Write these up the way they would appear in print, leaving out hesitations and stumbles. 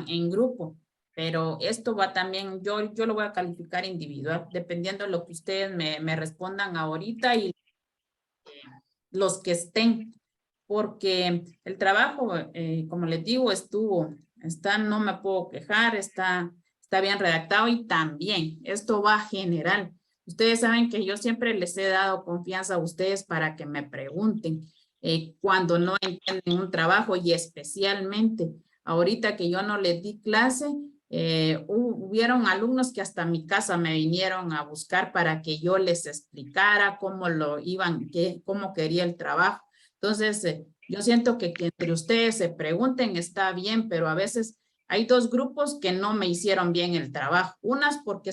en grupo, pero esto va también, yo lo voy a calificar individual, dependiendo de lo que ustedes me respondan ahorita y los que estén, porque el trabajo, como les digo, no me puedo quejar, está bien redactado y también esto va general. Ustedes saben que yo siempre les he dado confianza a ustedes para que me pregunten cuando no entienden un trabajo y especialmente ahorita que yo no les di clase, hubieron alumnos que hasta mi casa me vinieron a buscar para que yo les explicara cómo quería el trabajo. Entonces, yo siento que entre ustedes se pregunten está bien, pero a veces hay dos grupos que no me hicieron bien el trabajo. Unas porque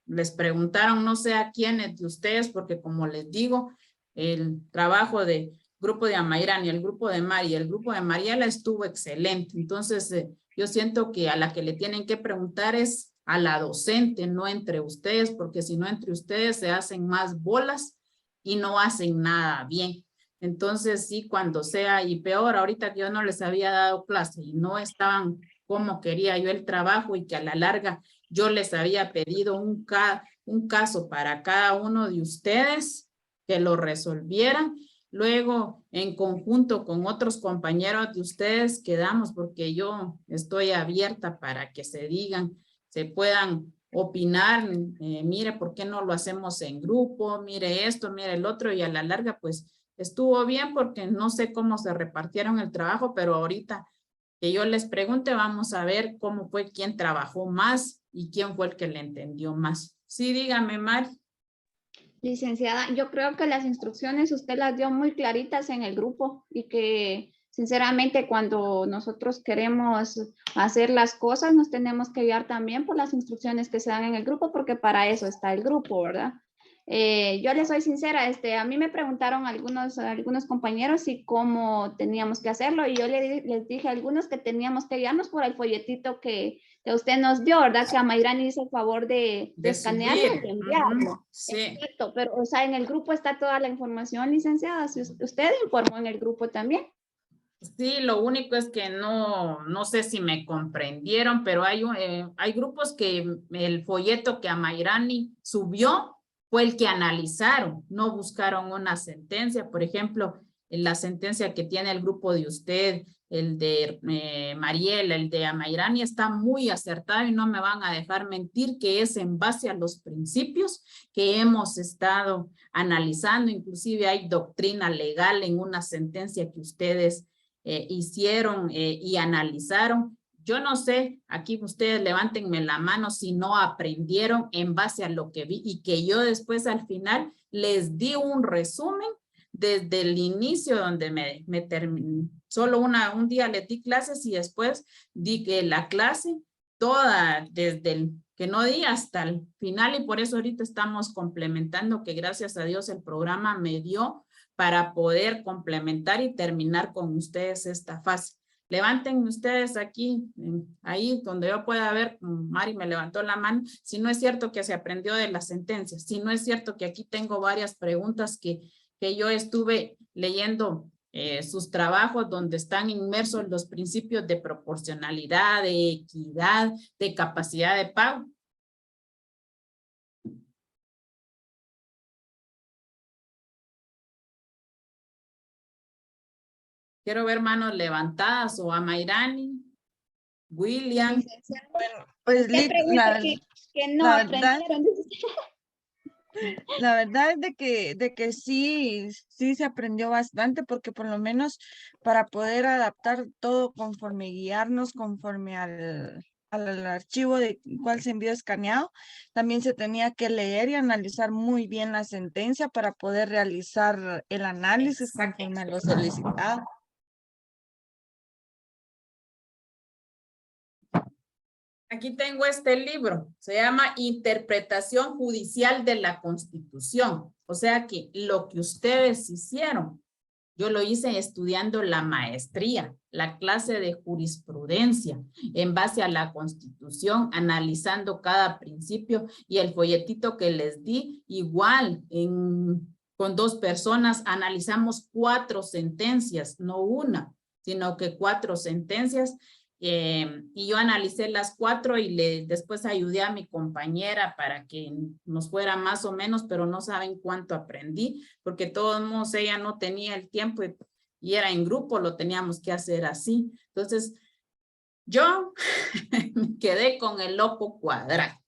les preguntaron, no sé a quiénes de ustedes, porque como les digo, el trabajo de grupo de Amairani, el grupo de Mari y el grupo de Mariela estuvo excelente. Entonces, yo siento que a la que le tienen que preguntar es a la docente, no entre ustedes, porque si no entre ustedes se hacen más bolas y no hacen nada bien. Entonces, sí, cuando sea, y peor, ahorita que yo no les había dado clase y no estaban como quería yo el trabajo y que a la larga yo les había pedido un caso para cada uno de ustedes que lo resolvieran. Luego, en conjunto con otros compañeros de ustedes, quedamos porque yo estoy abierta para que se puedan opinar, mire, ¿por qué no lo hacemos en grupo? Mire esto, mire el otro, y a la larga, pues, estuvo bien porque no sé cómo se repartieron el trabajo, pero ahorita que yo les pregunte, vamos a ver cómo fue quién trabajó más y quién fue el que le entendió más. Sí, dígame, Mari. Licenciada, yo creo que las instrucciones usted las dio muy claritas en el grupo y que sinceramente cuando nosotros queremos hacer las cosas nos tenemos que guiar también por las instrucciones que se dan en el grupo porque para eso está el grupo, ¿verdad? Yo les soy sincera, a mí me preguntaron algunos compañeros si cómo teníamos que hacerlo y yo les dije a algunos que teníamos que guiarnos por el folletito que usted nos dio, ¿verdad? Que Amairani hizo el favor de escanearlo y enviarlo. Sí. Exacto, pero o sea, en el grupo está toda la información, licenciada. Si usted informó en el grupo también. Sí, lo único es que no sé si me comprendieron, pero hay grupos que el folleto que Amairani subió fue el que analizaron, no buscaron una sentencia. Por ejemplo, la sentencia que tiene el grupo de usted, el de Mariela, el de Amairani, está muy acertado y no me van a dejar mentir que es en base a los principios que hemos estado analizando. Inclusive hay doctrina legal en una sentencia que ustedes hicieron y analizaron. Yo no sé, aquí ustedes levántenme la mano si no aprendieron en base a lo que vi y que yo después al final les di un resumen desde el inicio donde me terminé. Solo un día les di clases y después di que la clase toda desde el que no di hasta el final y por eso ahorita estamos complementando que gracias a Dios el programa me dio para poder complementar y terminar con ustedes esta fase. Levanten ustedes aquí, ahí donde yo pueda ver, Mari me levantó la mano, si no es cierto que se aprendió de las sentencias, si no es cierto que aquí tengo varias preguntas que yo estuve leyendo sus trabajos donde están inmersos los principios de proporcionalidad, de equidad, de capacidad de pago. Quiero ver manos levantadas o a Mayrani, William. Bueno, pues la verdad es de que sí se aprendió bastante porque por lo menos para poder adaptar todo conforme guiarnos conforme al archivo de cuál se envió escaneado, también se tenía que leer y analizar muy bien la sentencia para poder realizar el análisis conforme a lo solicitado. Aquí tengo este libro, se llama Interpretación Judicial de la Constitución. O sea que lo que ustedes hicieron, yo lo hice estudiando la maestría, la clase de jurisprudencia en base a la Constitución, analizando cada principio y el folletito que les di, igual con 2 personas analizamos 4 sentencias, no una, sino que 4 sentencias. y yo analicé las 4 y después ayudé a mi compañera para que nos fuera más o menos, pero no saben cuánto aprendí, porque de todos modos ella no tenía el tiempo y era en grupo, lo teníamos que hacer así. Entonces, yo me quedé con el ojo cuadrado.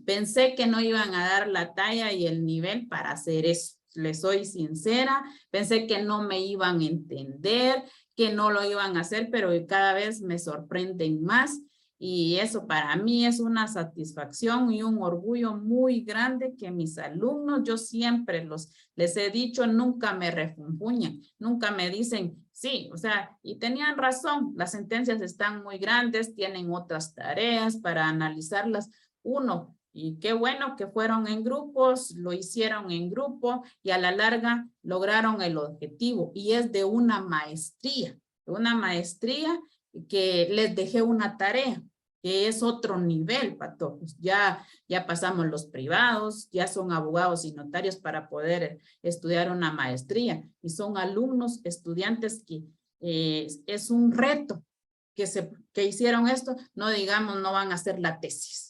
Pensé que no iban a dar la talla y el nivel para hacer eso. Les soy sincera, pensé que no me iban a entender, que no lo iban a hacer, pero cada vez me sorprenden más y eso para mí es una satisfacción y un orgullo muy grande que mis alumnos, yo siempre les he dicho, nunca me refunfuñan, nunca me dicen, sí, o sea, y tenían razón, las sentencias están muy grandes, tienen otras tareas para analizarlas. Uno, y qué bueno que fueron en grupos, lo hicieron en grupo y a la larga lograron el objetivo y es de una maestría que les dejé una tarea, que es otro nivel, patojos. Ya pasamos los privados, ya son abogados y notarios para poder estudiar una maestría y son alumnos, estudiantes que es un reto que hicieron esto, no digamos, no van a hacer la tesis.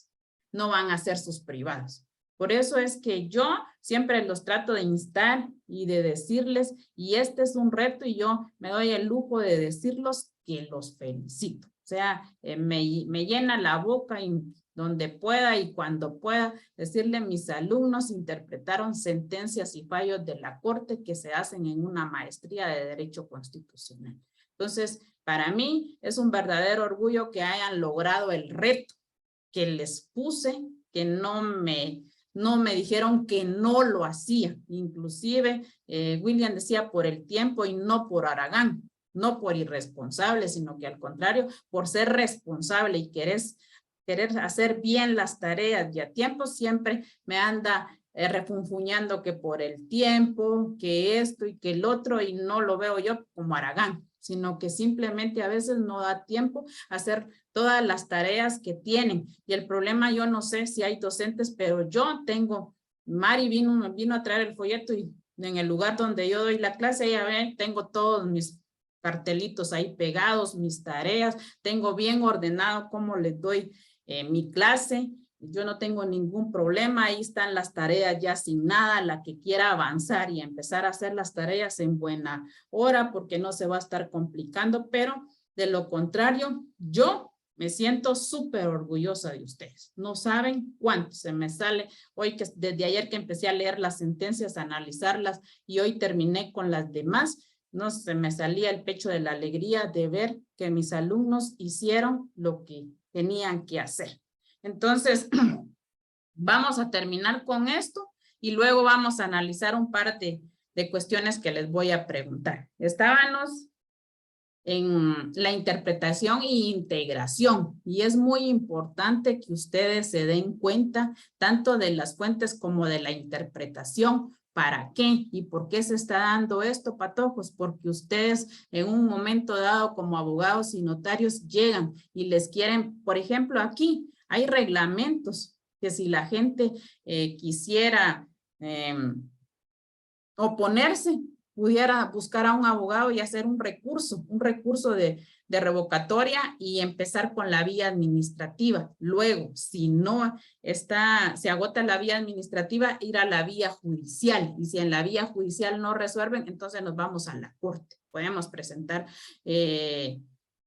No van a hacer sus privados. Por eso es que yo siempre los trato de instar y de decirles, y este es un reto y yo me doy el lujo de decirlos que los felicito. O sea, me llena la boca y donde pueda y cuando pueda decirle mis alumnos interpretaron sentencias y fallos de la Corte que se hacen en una maestría de Derecho Constitucional. Entonces, para mí es un verdadero orgullo que hayan logrado el reto que les puse, que no me dijeron que no lo hacía. Inclusive, William decía por el tiempo y no por haragán, no por irresponsable, sino que al contrario, por ser responsable y querer hacer bien las tareas y a tiempo siempre me anda refunfuñando que por el tiempo, que esto y que el otro, y no lo veo yo como haragán, sino que simplemente a veces no da tiempo a hacer todas las tareas que tienen. Y el problema, yo no sé si hay docentes, pero yo tengo, Mari vino a traer el folleto y en el lugar donde yo doy la clase, ella ve, tengo todos mis cartelitos ahí pegados, mis tareas, tengo bien ordenado cómo les doy mi clase. Yo no tengo ningún problema, ahí están las tareas ya sin nada, la que quiera avanzar y empezar a hacer las tareas en buena hora porque no se va a estar complicando, pero de lo contrario, yo me siento súper orgullosa de ustedes. No saben cuánto se me sale hoy, que desde ayer que empecé a leer las sentencias, a analizarlas y hoy terminé con las demás, no se me salía el pecho de la alegría de ver que mis alumnos hicieron lo que tenían que hacer. Entonces, vamos a terminar con esto y luego vamos a analizar un par de cuestiones que les voy a preguntar. Estábamos en la interpretación e integración y es muy importante que ustedes se den cuenta tanto de las fuentes como de la interpretación. ¿Para qué? ¿Y por qué se está dando esto, patojos? Porque ustedes en un momento dado como abogados y notarios llegan y les quieren, por ejemplo, aquí hay reglamentos que si la gente quisiera oponerse, pudiera buscar a un abogado y hacer un recurso de revocatoria y empezar con la vía administrativa. Luego, si no se agota la vía administrativa, ir a la vía judicial. Y si en la vía judicial no resuelven, entonces nos vamos a la corte. Podemos presentar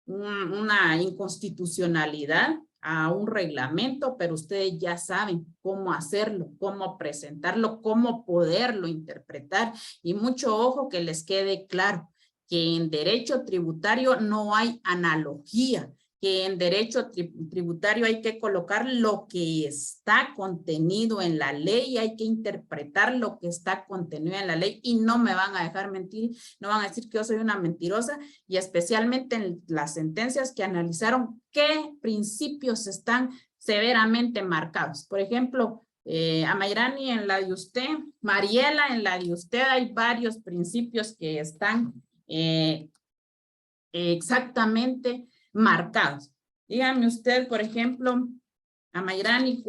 una inconstitucionalidad a un reglamento, pero ustedes ya saben cómo hacerlo, cómo presentarlo, cómo poderlo interpretar. Y mucho ojo que les quede claro que en derecho tributario no hay analogía, que en derecho tributario hay que colocar lo que está contenido en la ley, hay que interpretar lo que está contenido en la ley y no me van a dejar mentir, no van a decir que yo soy una mentirosa y especialmente en las sentencias que analizaron qué principios están severamente marcados. Por ejemplo, Amairani en la de usted, Mariela en la de usted, hay varios principios que están exactamente marcados. Dígame usted, por ejemplo, Amairani,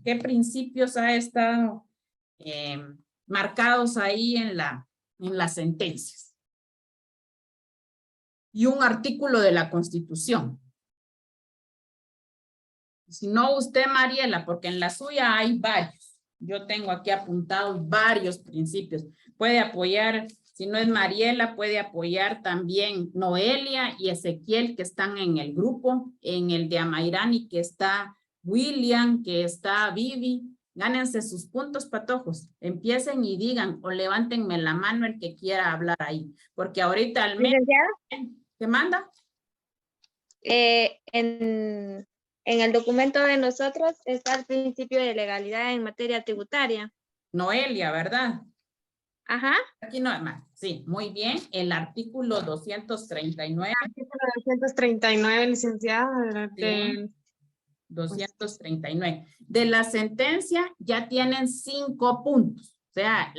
qué principios ha estado marcados ahí en las sentencias. Y un artículo de la Constitución. Si no usted, Mariela, porque en la suya hay varios. Yo tengo aquí apuntados varios principios. Puede apoyar, si no es Mariela, puede apoyar también Noelia y Ezequiel, que están en el grupo, en el de Amairani, que está William, que está Vivi. Gánense sus puntos, patojos. Empiecen y digan o levántenme la mano el que quiera hablar ahí. Porque ahorita al menos... Licenciada, ¿Qué manda? en el documento de nosotros está el principio de legalidad en materia tributaria. Noelia, ¿verdad? Ajá. Aquí no hay más. Sí, muy bien. El artículo 239. Artículo 239, licenciada. Sí. 239. De la sentencia ya tienen 5 puntos. O sea,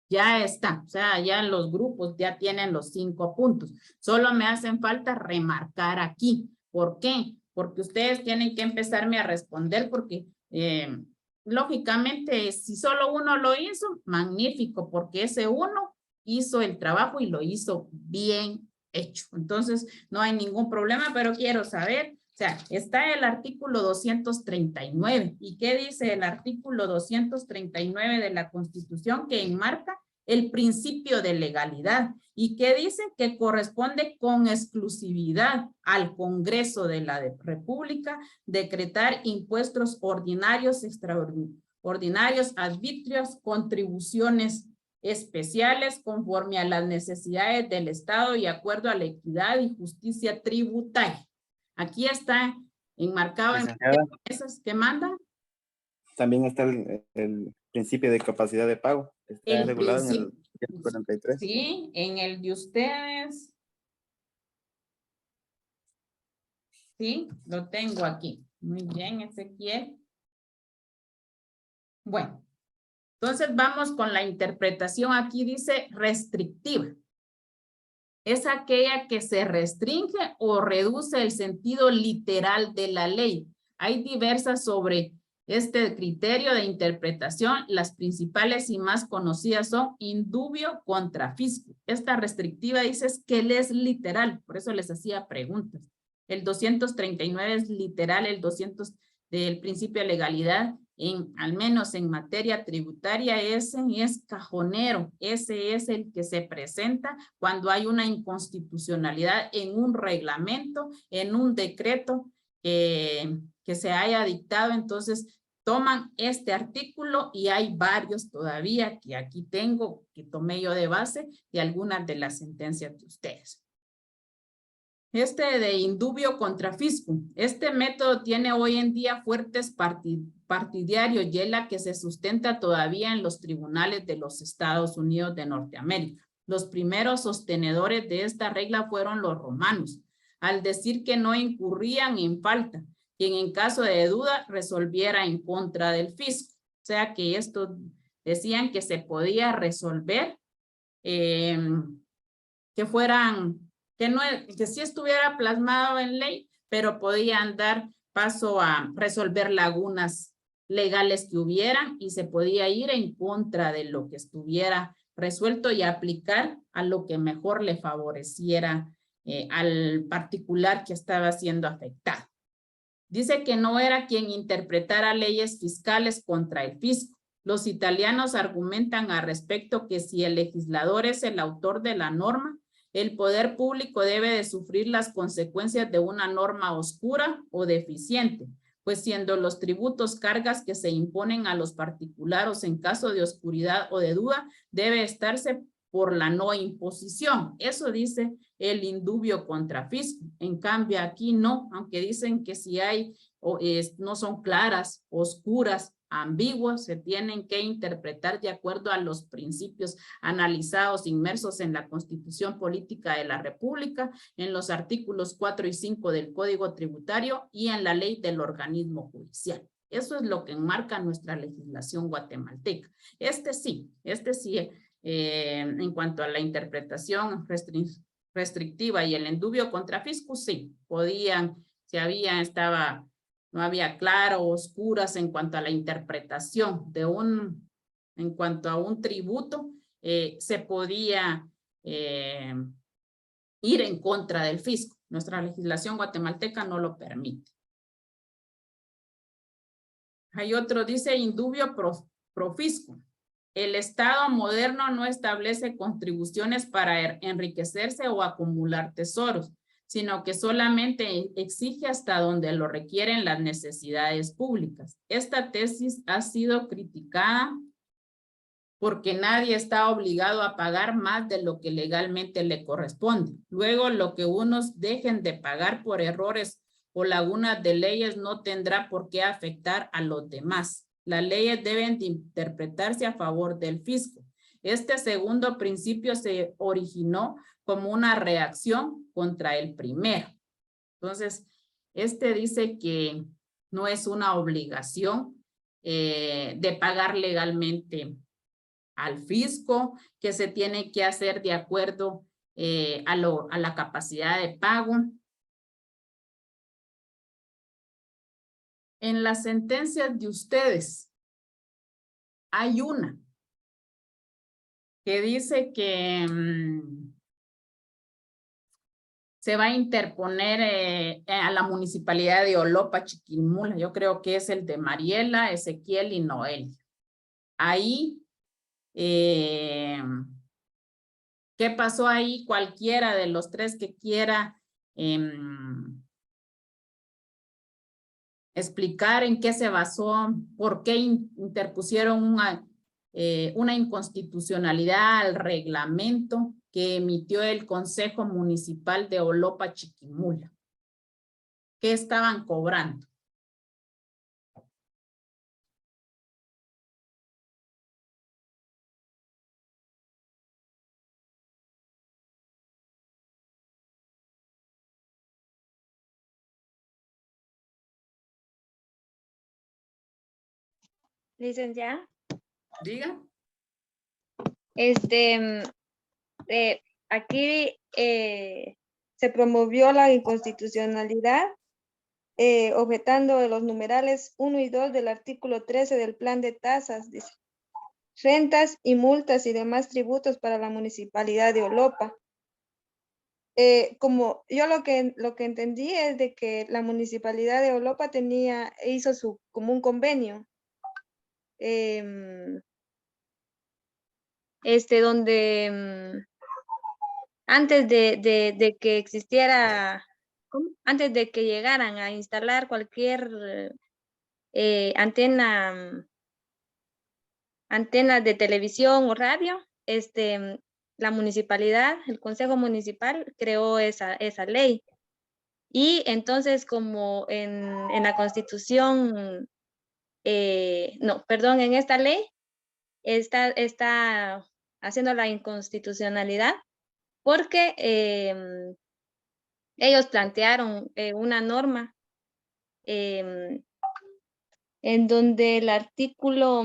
ya está. O sea, ya los grupos ya tienen los 5 puntos. Solo me hacen falta remarcar aquí. ¿Por qué? Porque ustedes tienen que empezarme a responder porque lógicamente si solo uno lo hizo, magnífico, porque ese uno hizo el trabajo y lo hizo bien hecho. Entonces, no hay ningún problema, pero quiero saber. O sea, está el artículo 239. ¿Y qué dice el artículo 239 de la Constitución? Que enmarca el principio de legalidad. ¿Y qué dice? Que corresponde con exclusividad al Congreso de la República decretar impuestos ordinarios, extraordinarios, arbitrios, contribuciones especiales conforme a las necesidades del Estado y acuerdo a la equidad y justicia tributaria. Aquí está enmarcado en esas que manda. También está el principio de capacidad de pago. Está regulado en el 143. Sí, en el de ustedes. Sí, lo tengo aquí. Muy bien, Ezequiel. Bueno, entonces vamos con la interpretación. Aquí dice restrictiva. Es aquella que se restringe o reduce el sentido literal de la ley. Hay diversas sobre este criterio de interpretación. Las principales y más conocidas son indubio contra fisco. Esta restrictiva dice que él es literal, por eso les hacía preguntas. El 239 es literal, el 200 del principio de legalidad, al menos en materia tributaria, ese es cajonero. Ese es el que se presenta cuando hay una inconstitucionalidad en un reglamento, en un decreto que se haya dictado. Entonces toman este artículo y hay varios todavía que aquí tengo, que tomé yo de base de algunas de las sentencias de ustedes. Este de indubio contra fisco, este método tiene hoy en día fuertes partidarios y es la que se sustenta todavía en los tribunales de los Estados Unidos de Norteamérica. Los primeros sostenedores de esta regla fueron los romanos, al decir que no incurrían en falta, quien en caso de duda resolviera en contra del fisco. O sea que esto decían que se podía resolver, que fueran... que sí estuviera plasmado en ley, pero podían dar paso a resolver lagunas legales que hubieran y se podía ir en contra de lo que estuviera resuelto y aplicar a lo que mejor le favoreciera al particular que estaba siendo afectado. Dice que no era quien interpretara leyes fiscales contra el fisco. Los italianos argumentan al respecto que si el legislador es el autor de la norma, el poder público debe de sufrir las consecuencias de una norma oscura o deficiente, pues siendo los tributos cargas que se imponen a los particulares en caso de oscuridad o de duda, debe estarse por la no imposición. Eso dice el indubio contra fisco. En cambio aquí no, aunque dicen que si hay, no son claras, oscuras, ambiguos, se tienen que interpretar de acuerdo a los principios analizados, inmersos en la Constitución Política de la República, en los artículos 4 y 5 del Código Tributario y en la ley del organismo judicial. Eso es lo que enmarca nuestra legislación guatemalteca. Este sí, en cuanto a la interpretación restrictiva y el indubio contra fisco, sí, podían, si había, no había claro, oscuras en cuanto a la interpretación de en cuanto a un tributo, se podía ir en contra del fisco. Nuestra legislación guatemalteca no lo permite. Hay otro, dice indubio pro fisco. El Estado moderno no establece contribuciones para enriquecerse o acumular tesoros, sino que solamente exige hasta donde lo requieren las necesidades públicas. Esta tesis ha sido criticada porque nadie está obligado a pagar más de lo que legalmente le corresponde. Luego, lo que unos dejen de pagar por errores o lagunas de leyes no tendrá por qué afectar a los demás. Las leyes deben de interpretarse a favor del fisco. Este segundo principio se originó como una reacción contra el primero. Entonces, este dice que no es una obligación de pagar legalmente al fisco, que se tiene que hacer de acuerdo a la capacidad de pago. En las sentencias de ustedes hay una que dice que se va a interponer a la municipalidad de Olopa, Chiquimula. Yo creo que es el de Mariela, Ezequiel y Noel. Ahí, ¿qué pasó ahí? Cualquiera de los tres que quiera explicar en qué se basó, por qué interpusieron una inconstitucionalidad al reglamento que emitió el Consejo Municipal de Olopa, Chiquimula. ¿Qué estaban cobrando? Licenciada. Diga. Aquí se promovió la inconstitucionalidad objetando los numerales 1 y 2 del artículo 13 del plan de tasas, dice, rentas y multas y demás tributos para la municipalidad de Olopa. Como yo lo que entendí es de que la municipalidad de Olopa hizo como un convenio donde antes de que existiera, antes de que llegaran a instalar cualquier antena de televisión o radio, la municipalidad, el Consejo Municipal creó esa ley. Y entonces, como en la Constitución, en esta ley, está haciendo la inconstitucionalidad porque ellos plantearon una norma en donde el artículo,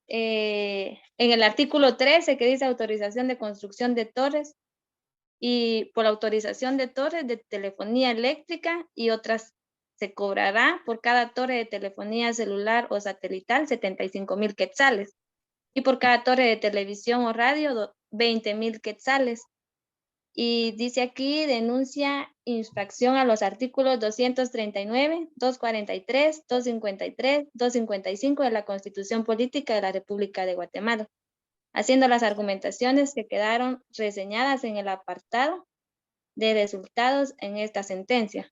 en el artículo 13 que dice autorización de construcción de torres y por autorización de torres de telefonía eléctrica y otras se cobrará por cada torre de telefonía celular o satelital 75,000 quetzales y por cada torre de televisión o radio 20,000 quetzales. Y dice aquí, denuncia infracción a los artículos 239, 243, 253, 255 de la Constitución Política de la República de Guatemala, haciendo las argumentaciones que quedaron reseñadas en el apartado de resultados en esta sentencia.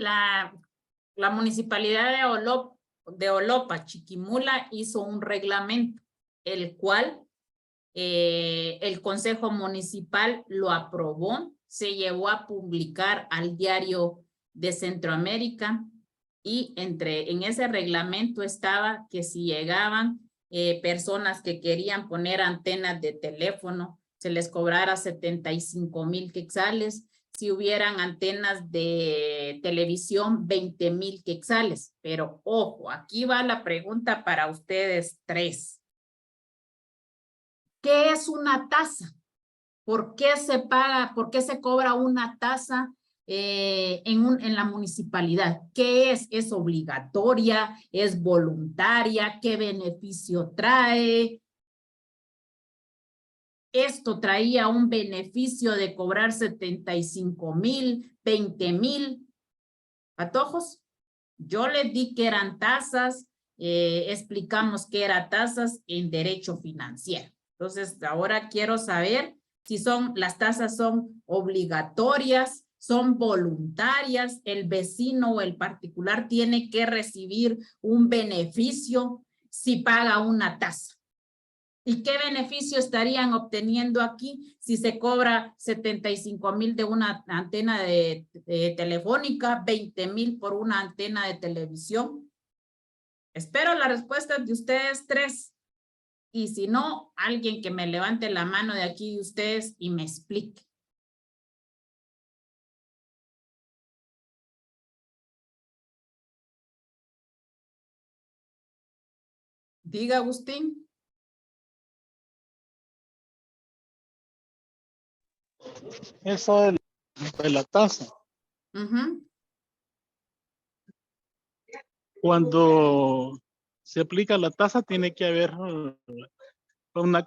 La municipalidad de Olopa, Chiquimula, hizo un reglamento, el cual el Consejo Municipal lo aprobó, se llevó a publicar al Diario de Centroamérica y en ese reglamento estaba que si llegaban personas que querían poner antenas de teléfono, se les cobrara 75,000 quetzales. Si hubieran antenas de televisión, 20,000 quetzales. Pero ojo, aquí va la pregunta para ustedes tres. ¿Qué es una tasa? ¿Por qué se paga? ¿Por qué se cobra una tasa en la municipalidad? ¿Qué es? ¿Es obligatoria? ¿Es voluntaria? ¿Qué beneficio trae? esto traía un beneficio de cobrar 75,000, 20,000 patojos. Yo les di que eran tasas, explicamos que eran tasas en derecho financiero. Entonces, ahora quiero saber si las tasas son obligatorias, son voluntarias, el vecino o el particular tiene que recibir un beneficio si paga una tasa. ¿Y qué beneficio estarían obteniendo aquí si se cobra 75,000 de una antena de telefónica, 20,000 por una antena de televisión? Espero la respuesta de ustedes tres. Y si no, alguien que me levante la mano de aquí de ustedes y me explique. Diga, Agustín. Eso de la tasa. Ujú. Cuando se aplica la tasa tiene que haber una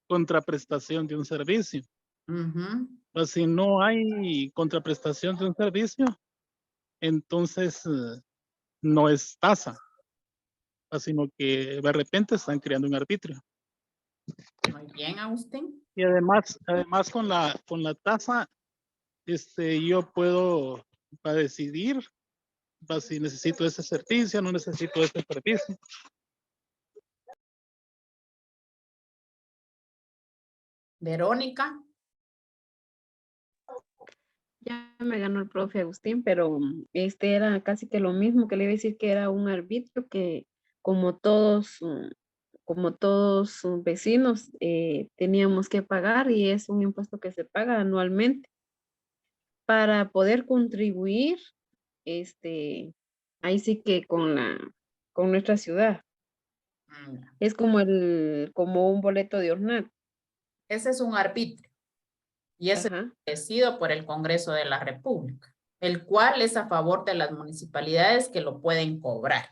contraprestación de un servicio. Ujú. Pues si no hay contraprestación de un servicio, entonces no es tasa, sino que de repente están creando un arbitrio. Muy bien, Agustín. Y además con la tasa, yo puedo para decidir si necesito ese servicio, no necesito ese servicio. Verónica. Ya me ganó el profe Agustín, pero era casi que lo mismo, que le iba a decir que era un arbitrio que como todos, vecinos teníamos que pagar, y es un impuesto que se paga anualmente para poder contribuir, ahí sí que con nuestra ciudad. Es como un boleto de hornal. Ese es un arbitrio. Y es Ajá. establecido por el Congreso de la República, el cual es a favor de las municipalidades que lo pueden cobrar.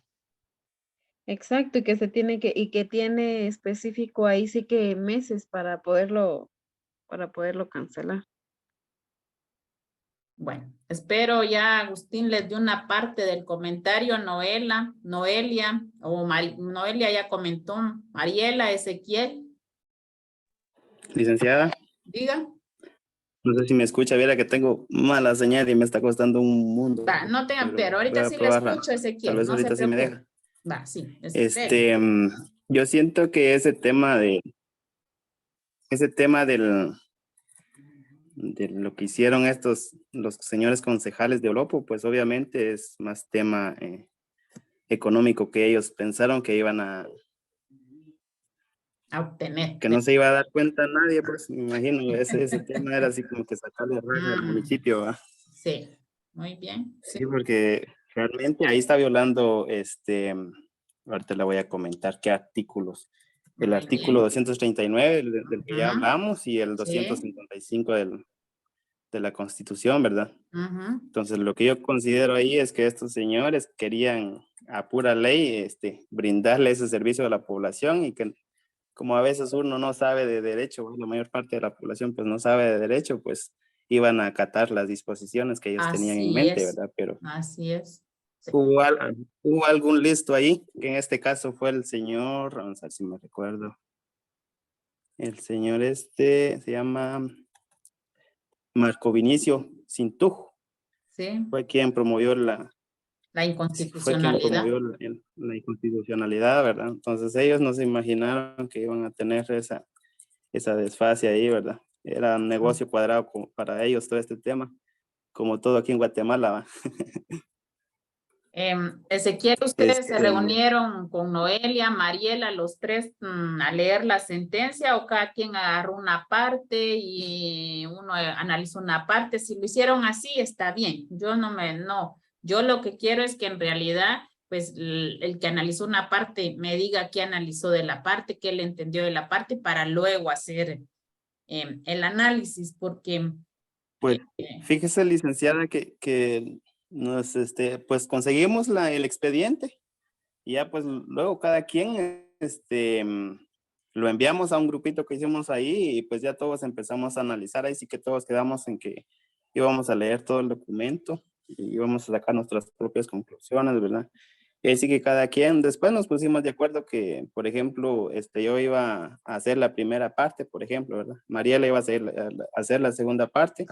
Exacto, y que tiene específico ahí sí que meses para poderlo cancelar. Bueno, espero ya Agustín les dio una parte del comentario. Noelia, Noelia ya comentó, Mariela, Ezequiel. Licenciada, Diga. no sé si me escucha, viera que tengo mala señal y me está costando un mundo. Va, no tengan pero voy ahorita a sí le probarla. escucho, Ezequiel. Tal vez no se ahorita sí me preocupe. deja. Va, sí. Yo siento que ese tema de lo que hicieron los señores concejales de Olopo, pues obviamente es más tema económico, que ellos pensaron que iban a obtener. que no se iba a dar cuenta nadie, pues me imagino, ese tema era así como que sacarle raja al municipio, ¿va? Sí, muy bien. Sí, porque realmente ahí está violando, ahorita le voy a comentar qué artículos. El Muy artículo bien. 239 del que ya Ujú. hablamos, y el Sí. 255 de la Constitución, ¿verdad? Ujú. Entonces, lo que yo considero ahí es que estos señores querían a pura ley brindarle ese servicio a la población, y que como a veces uno no sabe de derecho, la mayor parte de la población pues no sabe de derecho, pues iban a acatar las disposiciones que ellos tenían en Así mente, es. ¿verdad? Pero Así es. Sí. hubo algún listo ahí, que en este caso fue el señor, vamos a ver si me recuerdo, el señor se llama Marco Vinicio Cintujo, Sí. fue quien promovió La la inconstitucionalidad. inconstitucionalidad, ¿verdad? Entonces ellos no se imaginaron que iban a tener esa desfase ahí, ¿verdad? Era un negocio cuadrado para ellos todo este tema, como todo aquí en Guatemala, ¿va? Ezequiel, ¿ustedes se reunieron con Noelia, Mariela, los tres a leer la sentencia, o cada quien agarró una parte y uno analizó una parte? Si lo hicieron así, está bien. Yo lo que quiero es que en realidad, pues el que analizó una parte me diga qué analizó de la parte, qué le entendió de la parte, para luego hacer el análisis, porque... Pues fíjese, licenciada, que nos, pues conseguimos el expediente, y ya pues luego cada quien, lo enviamos a un grupito que hicimos ahí y pues ya todos empezamos a analizar. Ahí sí que todos quedamos en que íbamos a leer todo el documento y íbamos a sacar nuestras propias conclusiones, ¿verdad? Y así que cada quien, después nos pusimos de acuerdo que, por ejemplo, yo iba a hacer la primera parte, por ejemplo, ¿verdad? Mariela iba a hacer la segunda parte,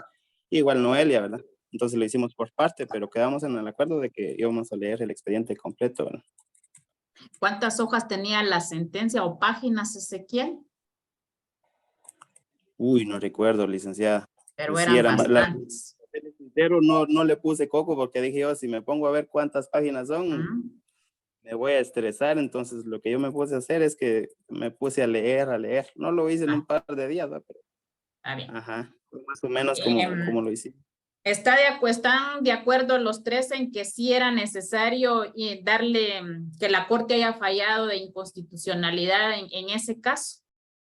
igual Noelia, ¿verdad? Entonces lo hicimos por parte, pero quedamos en el acuerdo de que íbamos a leer el expediente completo, ¿verdad? ¿Cuántas hojas tenía la sentencia o páginas, Ezequiel? Uy, no recuerdo, licenciada. Pero Sí, eran la, bastantes. sincero, no le puse coco porque dije yo, si me pongo a ver cuántas páginas son, me voy a estresar. Entonces lo que yo me puse a hacer es que me puse a leer. No lo hice en un par de días, ¿verdad? Pero, Está bien. ajá, más o menos como lo hice. ¿Están de acuerdo los tres en que sí era necesario darle que la Corte haya fallado de inconstitucionalidad en ese caso?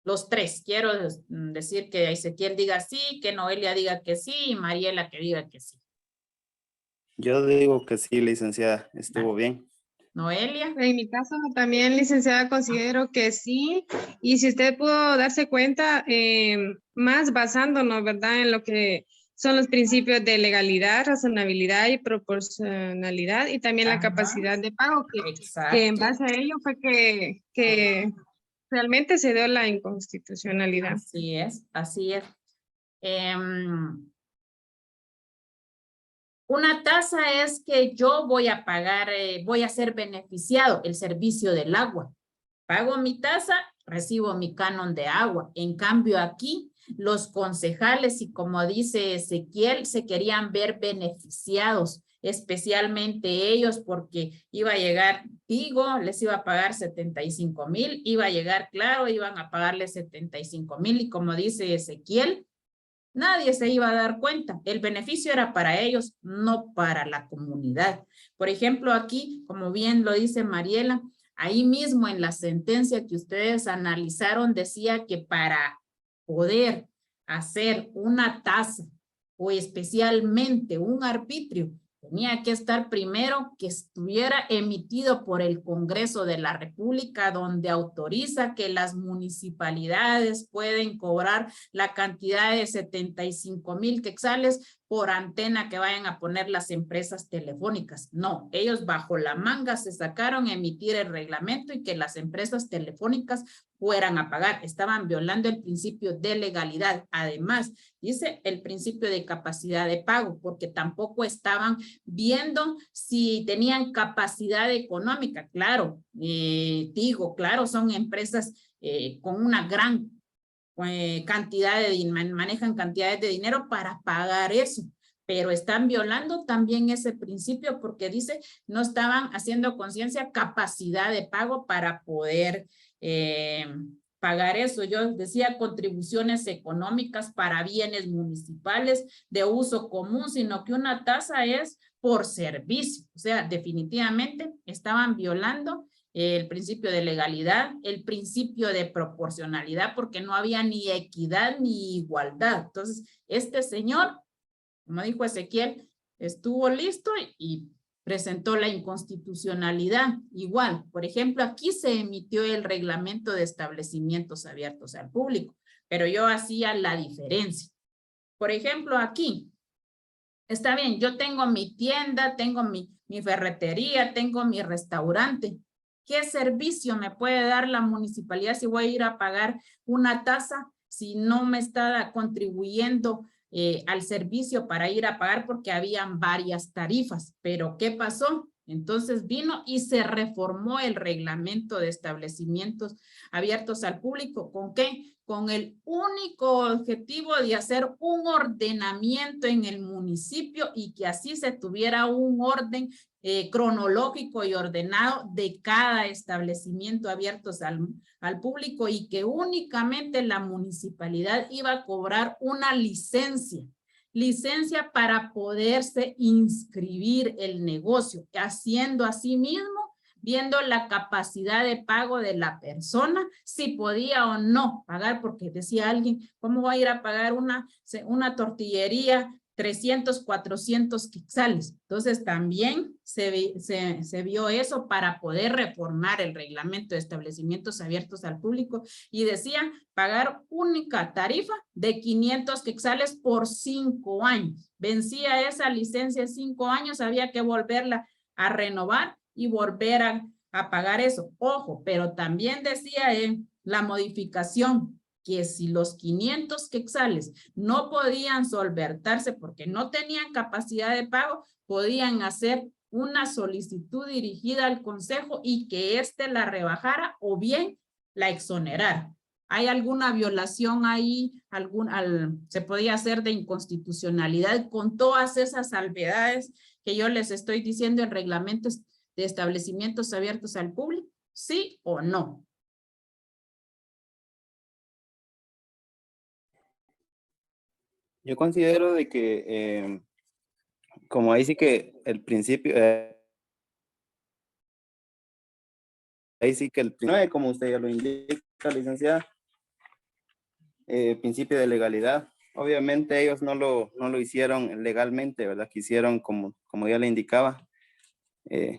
Los tres. Quiero decir que Ezequiel diga sí, que Noelia diga que sí y Mariela que diga que sí. Yo digo que sí, licenciada, estuvo bien. Noelia. En mi caso también, licenciada, considero que sí. Y si usted pudo darse cuenta, más basándonos, ¿verdad?, en lo que son los principios de legalidad, razonabilidad y proporcionalidad, y también la Ajá. capacidad de pago, que en Exacto. base a ello fue que realmente se dio la inconstitucionalidad. Así es, así es. Una tasa es que yo voy a pagar, voy a ser beneficiado el servicio del agua. Pago mi tasa, recibo mi canon de agua. En cambio aquí, los concejales, y como dice Ezequiel, se querían ver beneficiados, especialmente ellos, porque iba a llegar Tigo, les iba a pagar 75,000, iba a llegar Claro, iban a pagarle 75,000, y como dice Ezequiel, nadie se iba a dar cuenta. El beneficio era para ellos, no para la comunidad. Por ejemplo, aquí, como bien lo dice Mariela, ahí mismo en la sentencia que ustedes analizaron decía que para poder hacer una tasa o especialmente un arbitrio, tenía que estar primero que estuviera emitido por el Congreso de la República, donde autoriza que las municipalidades pueden cobrar la cantidad de 75,000 quetzales por antena que vayan a poner las empresas telefónicas. No, ellos bajo la manga se sacaron a emitir el reglamento y que las empresas telefónicas fueran a pagar. Estaban violando el principio de legalidad. Además, dice el principio de capacidad de pago, porque tampoco estaban viendo si tenían capacidad económica. Claro, digo, claro, son empresas con una gran cantidad de, manejan cantidades de dinero para pagar eso, pero están violando también ese principio porque dice no estaban haciendo conciencia capacidad de pago para poder pagar eso. Yo decía contribuciones económicas para bienes municipales de uso común, sino que una tasa es por servicio. O sea, definitivamente estaban violando el principio de legalidad, el principio de proporcionalidad, porque no había ni equidad ni igualdad. Entonces, este señor, como dijo Ezequiel, estuvo listo y presentó la inconstitucionalidad. Igual, por ejemplo, aquí se emitió el reglamento de establecimientos abiertos al público, pero yo hacía la diferencia. Por ejemplo, aquí, está bien, yo tengo mi tienda, tengo mi ferretería, tengo mi restaurante. ¿Qué servicio me puede dar la municipalidad si voy a ir a pagar una tasa si no me está contribuyendo al servicio para ir a pagar porque habían varias tarifas? Pero ¿qué pasó? Entonces vino y se reformó el reglamento de establecimientos abiertos al público. ¿Con qué? Con el único objetivo de hacer un ordenamiento en el municipio y que así se tuviera un orden cronológico y ordenado de cada establecimiento abiertos al público y que únicamente la municipalidad iba a cobrar una licencia para poderse inscribir el negocio, haciendo así mismo, viendo la capacidad de pago de la persona, si podía o no pagar, porque decía alguien, ¿cómo va a ir a pagar una tortillería 300, 400 quetzales? Entonces también se vio eso para poder reformar el reglamento de establecimientos abiertos al público y decía pagar única tarifa de 500 quetzales por 5 años. Vencía esa licencia 5 años, había que volverla a renovar y volver a pagar eso. Ojo, pero también decía en la modificación que si los 500 quetzales no podían solventarse porque no tenían capacidad de pago, podían hacer una solicitud dirigida al consejo y que éste la rebajara o bien la exonerara. ¿Hay alguna violación ahí? ¿Se podía hacer de inconstitucionalidad con todas esas salvedades que yo les estoy diciendo en reglamentos de establecimientos abiertos al público? ¿Sí o no? Yo considero de que, como ahí sí que el principio, ahí sí que el principio, como usted ya lo indica, licenciada, principio de legalidad. Obviamente ellos no lo hicieron legalmente, ¿verdad? Quisieron, como ya le indicaba,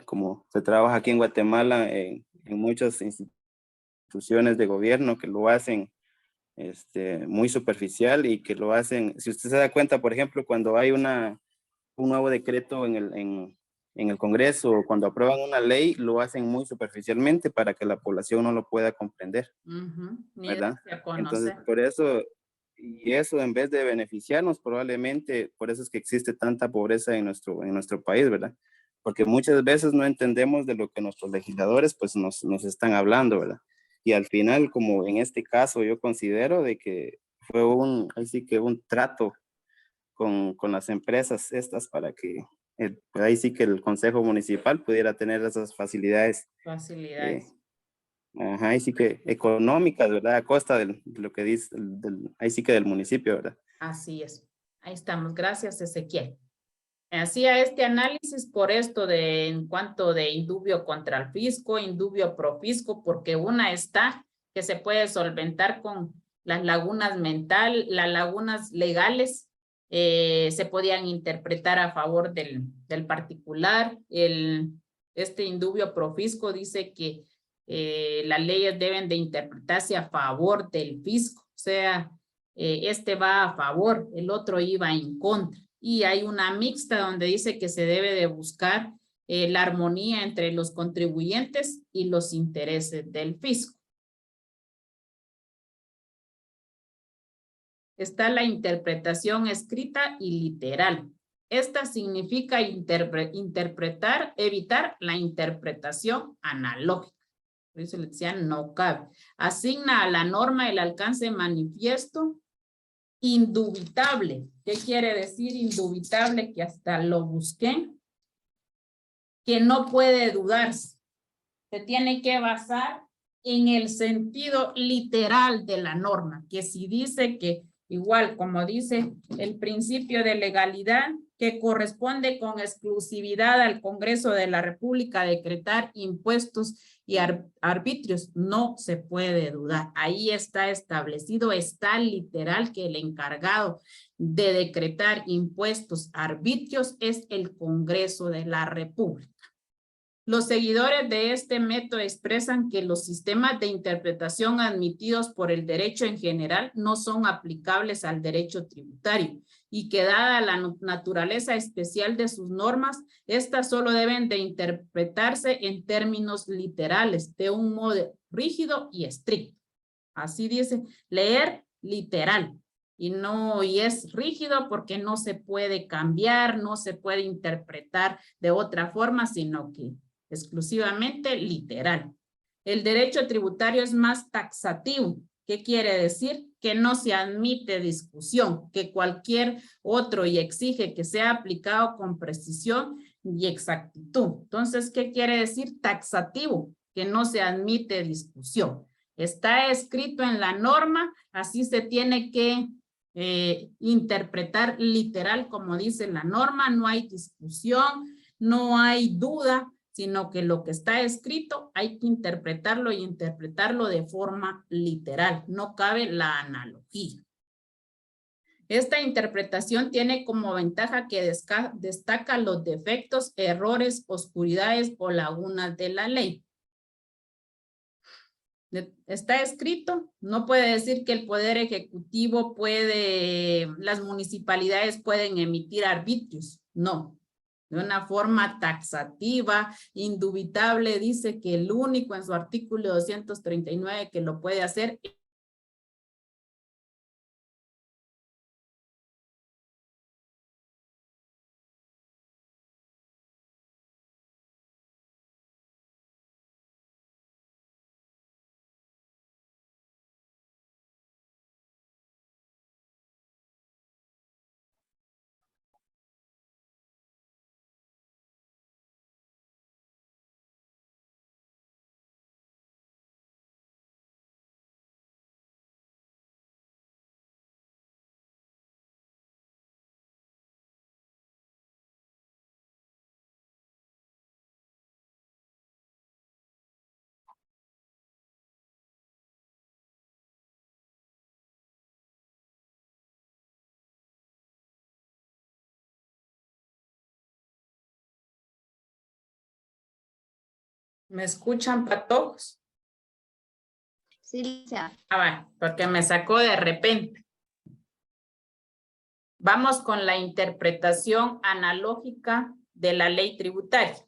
como se trabaja aquí en Guatemala en muchas instituciones de gobierno que lo hacen muy superficial y que lo hacen, si usted se da cuenta, por ejemplo, cuando hay un nuevo decreto en el Congreso o cuando aprueban una ley, lo hacen muy superficialmente para que la población no lo pueda comprender, ¿verdad? Entonces, por eso, y eso en vez de beneficiarnos, probablemente, por eso es que existe tanta pobreza en nuestro país, ¿verdad? Porque muchas veces no entendemos de lo que nuestros legisladores pues nos están hablando, ¿verdad? Y al final, como en este caso, yo considero de que fue así que un trato con las empresas estas para que ahí sí que el Consejo Municipal pudiera tener esas facilidades. Ahí sí que económicas, ¿verdad? A costa de lo que dice, ahí sí que del municipio, ¿verdad? Así es. Ahí estamos. Gracias, Ezequiel. Hacía este análisis por esto en cuanto de indubio contra el fisco, indubio pro fisco, porque una está que se puede solventar con las lagunas las lagunas legales, se podían interpretar a favor del particular. Este indubio pro fisco dice que las leyes deben de interpretarse a favor del fisco, o sea, este va a favor, el otro iba en contra. Y hay una mixta donde dice que se debe de buscar la armonía entre los contribuyentes y los intereses del fisco. Está la interpretación escrita y literal. Esta significa interpretar, evitar la interpretación analógica. Por eso le decía no cabe. Asigna a la norma el alcance manifiesto indubitable. ¿Qué quiere decir indubitable? Que hasta lo busqué. Que no puede dudarse. Se tiene que basar en el sentido literal de la norma. Que si dice que, igual como dice el principio de legalidad, que corresponde con exclusividad al Congreso de la República decretar impuestos y arbitrios, no se puede dudar. Ahí está establecido, está literal que el encargado de decretar impuestos, arbitrios es el Congreso de la República. Los seguidores de este método expresan que los sistemas de interpretación admitidos por el derecho en general no son aplicables al derecho tributario y que dada la naturaleza especial de sus normas, estas solo deben de interpretarse en términos literales, de un modo rígido y estricto. Así dice, leer literal. Y es rígido porque no se puede cambiar, no se puede interpretar de otra forma, sino que exclusivamente literal. El derecho tributario es más taxativo. ¿Qué quiere decir? Que no se admite discusión, que cualquier otro y exige que sea aplicado con precisión y exactitud. Entonces, ¿qué quiere decir taxativo? Que no se admite discusión. Está escrito en la norma, así se tiene que interpretar literal como dice la norma, no hay discusión, no hay duda, sino que lo que está escrito hay que interpretarlo y interpretarlo de forma literal. No cabe la analogía. Esta interpretación tiene como ventaja que destaca los defectos, errores, oscuridades o lagunas de la ley. Está escrito, no puede decir que el Poder Ejecutivo las municipalidades pueden emitir arbitrios, no. De una forma taxativa, indubitable, dice que el único en su artículo 239 que lo puede hacer. ¿Me escuchan para todos? Sí, licenciada. Ah, porque me sacó de repente. Vamos con la interpretación analógica de la ley tributaria.